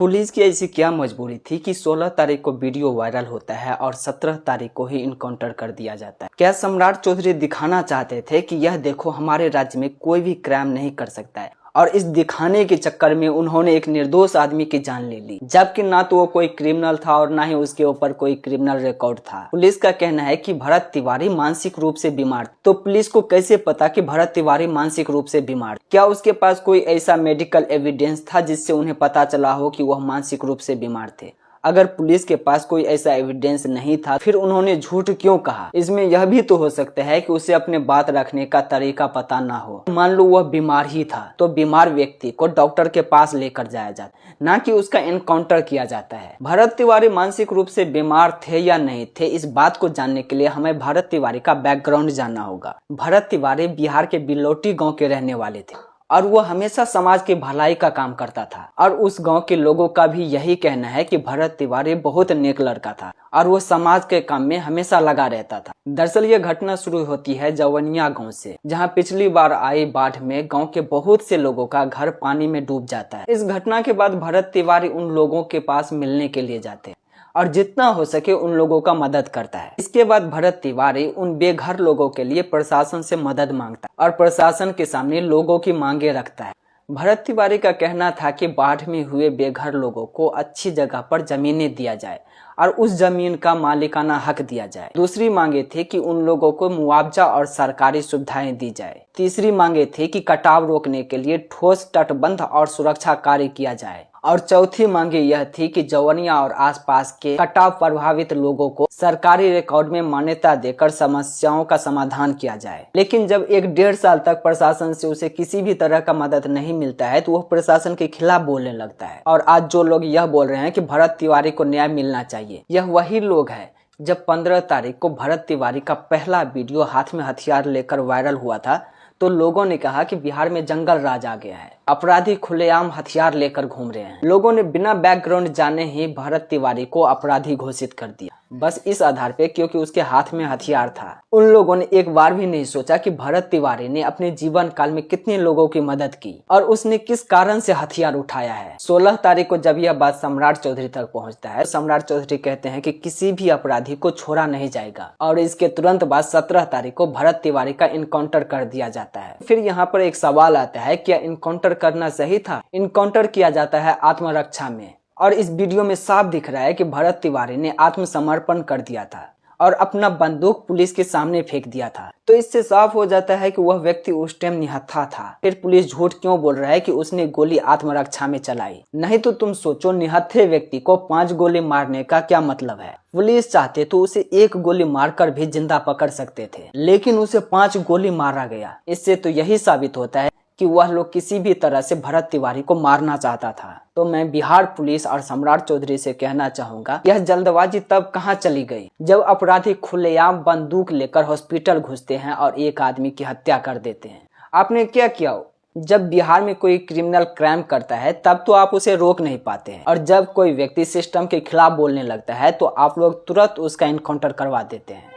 Police की ऐसी क्या मजबूरी थी कि 16 तारीख को वीडियो वायरल होता है और 17 तारीख को ही इनकाउंटर कर दिया जाता है। क्या सम्राट चौधरी दिखाना चाहते थे कि यह देखो हमारे राज्य में कोई भी क्राइम नहीं कर सकता है, और इस दिखाने के चक्कर में उन्होंने एक निर्दोष आदमी की जान ले ली, जबकि ना तो वो कोई क्रिमिनल था और ना ही उसके ऊपर कोई क्रिमिनल रिकॉर्ड था। पुलिस का कहना है कि भरत तिवारी मानसिक रूप से बीमार। तो पुलिस को कैसे पता कि भरत तिवारी मानसिक रूप से बीमार? क्या उसके पास कोई ऐसा मेडिकल एविडेंस था जिससे उन्हें पता चला हो कि वह मानसिक रूप से बीमार थे? अगर पुलिस के पास कोई ऐसा एविडेंस नहीं था, फिर उन्होंने झूठ क्यों कहा? इसमें यह भी तो हो सकता है कि उसे अपने बात रखने का तरीका पता ना हो। मान लो वह बीमार ही था, तो बीमार व्यक्ति को डॉक्टर के पास लेकर जाया जाता, ना कि उसका एनकाउंटर किया जाता है। भरत तिवारी मानसिक रूप से बीमार थे या नहीं थे, इस बात को जानने के लिए हमें भरत तिवारी का बैकग्राउंड जानना होगा। भरत तिवारी बिहार के बिलौटी गाँव के रहने वाले थे और वो हमेशा समाज की भलाई का काम करता था, और उस गांव के लोगों का भी यही कहना है कि भरत तिवारी बहुत नेक लड़का था और वो समाज के काम में हमेशा लगा रहता था। दरअसल ये घटना शुरू होती है जवनिया गांव से, जहां पिछली बार आई बाढ़ में गांव के बहुत से लोगों का घर पानी में डूब जाता है। इस घटना के बाद भरत तिवारी उन लोगों के पास मिलने के लिए जाते हैं और जितना हो सके उन लोगों का मदद करता है। इसके बाद भरत तिवारी उन बेघर लोगों के लिए प्रशासन से मदद मांगता है और प्रशासन के सामने लोगों की मांगे रखता है। भरत तिवारी का कहना था कि बाढ़ में हुए बेघर लोगों को अच्छी जगह पर जमीनें दिया जाए और उस जमीन का मालिकाना हक दिया जाए। दूसरी मांगे थी कि उन लोगों को मुआवजा और सरकारी सुविधाएं दी जाए। तीसरी मांगे थी कि कटाव रोकने के लिए ठोस तटबंध और सुरक्षा कार्य किया जाए। और चौथी मांगे यह थी कि जवनिया और आसपास के कटाव प्रभावित लोगों को सरकारी रिकॉर्ड में मान्यता देकर समस्याओं का समाधान किया जाए। लेकिन जब 1-1.5 साल तक प्रशासन से उसे किसी भी तरह का मदद नहीं मिलता है, तो वह प्रशासन के खिलाफ बोलने लगता है। और आज जो लोग यह बोल रहे हैं कि भरत तिवारी को न्याय मिलना चाहिए, यह वही लोग हैं जब 15 तारीख को भरत तिवारी का पहला वीडियो हाथ में हथियार लेकर वायरल हुआ था, तो लोगों ने कहा कि बिहार में जंगल राज आ गया है, अपराधी खुलेआम हथियार लेकर घूम रहे हैं। लोगों ने बिना बैकग्राउंड जाने ही भरत तिवारी को अपराधी घोषित कर दिया, बस इस आधार पे क्योंकि उसके हाथ में हथियार था। उन लोगों ने एक बार भी नहीं सोचा कि भरत तिवारी ने अपने जीवन काल में कितने लोगों की मदद की और उसने किस कारण से हथियार उठाया है। 16 तारीख को जब यह बात सम्राट चौधरी तक पहुंचता है, सम्राट चौधरी कहते हैं कि किसी भी अपराधी को छोड़ा नहीं जाएगा, और इसके तुरंत बाद 17 तारीख को भरत तिवारी का इनकाउंटर कर दिया जाता है। फिर यहाँ पर एक सवाल आता है, क्या इनकाउंटर करना सही था? इनकाउंटर किया जाता है आत्मरक्षा में, और इस वीडियो में साफ दिख रहा है कि भरत तिवारी ने आत्मसमर्पण कर दिया था और अपना बंदूक पुलिस के सामने फेंक दिया था। तो इससे साफ हो जाता है कि वह व्यक्ति उस टाइम निहत्था था। फिर पुलिस झूठ क्यों बोल रहा है कि उसने गोली आत्मरक्षा में चलाई? नहीं तो तुम सोचो, निहत्थे व्यक्ति को 5 गोली मारने का क्या मतलब है? पुलिस चाहते तो उसे 1 गोली मारकर भी जिंदा पकड़ सकते थे, लेकिन उसे 5 गोली मारा गया। इससे तो यही साबित होता है कि वह लोग किसी भी तरह से भरत तिवारी को मारना चाहता था। तो मैं बिहार पुलिस और सम्राट चौधरी से कहना चाहूंगा, यह जल्दबाजी तब कहां चली गई जब अपराधी खुलेआम बंदूक लेकर हॉस्पिटल घुसते हैं और एक आदमी की हत्या कर देते हैं। आपने क्या किया? जब बिहार में कोई क्रिमिनल क्राइम करता है तब तो आप उसे रोक नहीं पाते हैं, और जब कोई व्यक्ति सिस्टम के खिलाफ बोलने लगता है तो आप लोग तुरंत उसका एनकाउंटर करवा देते हैं।